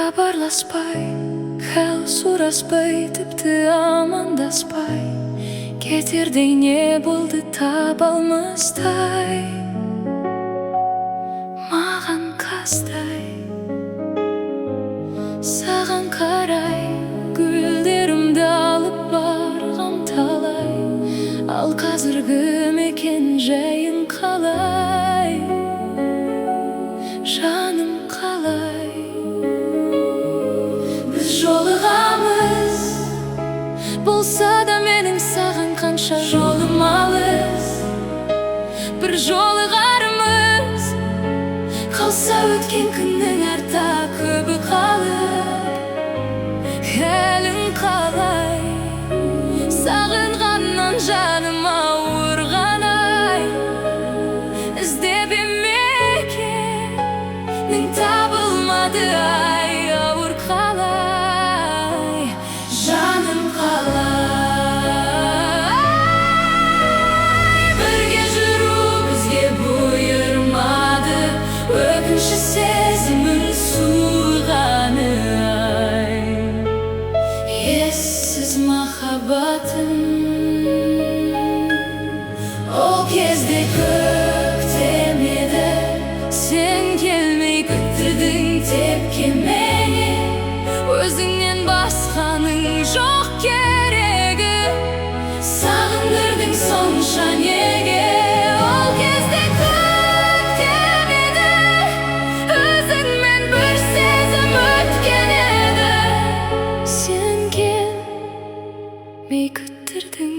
Хабарласпай, хәл сураспай, тіпті амандаспай, кетердей не болды таба алмастай. Маған қастай, саған қарай, гүлдерімді алып барғам талай. Ал қазіргі мекен жайың қалай, жаным қалай? Біз жолығамыз, болса да менің саған қанша жолым алыс. Бір жолығарымыз, қалса өткен күннің артта көбі қалып. Хәлің қалай? Сағынғаннан жаным ауырғаны-ай. Іздеп емекен, мен табылмады-ай. Ауыр қалай, жаным қалай? Бірге жүру бізге бұйырмады, өкініші сезімін суығаны-ай. Ессіз махаббатым, ол кезде көктем еді, сен келмей күттірдің тепкемене. Өзіңнен басқаның жоқ керегі, сағындырдың сонша неге? Ол кезде көктем еді, өзіңмен бір сезім өткен еді. Сен келмей күттірдің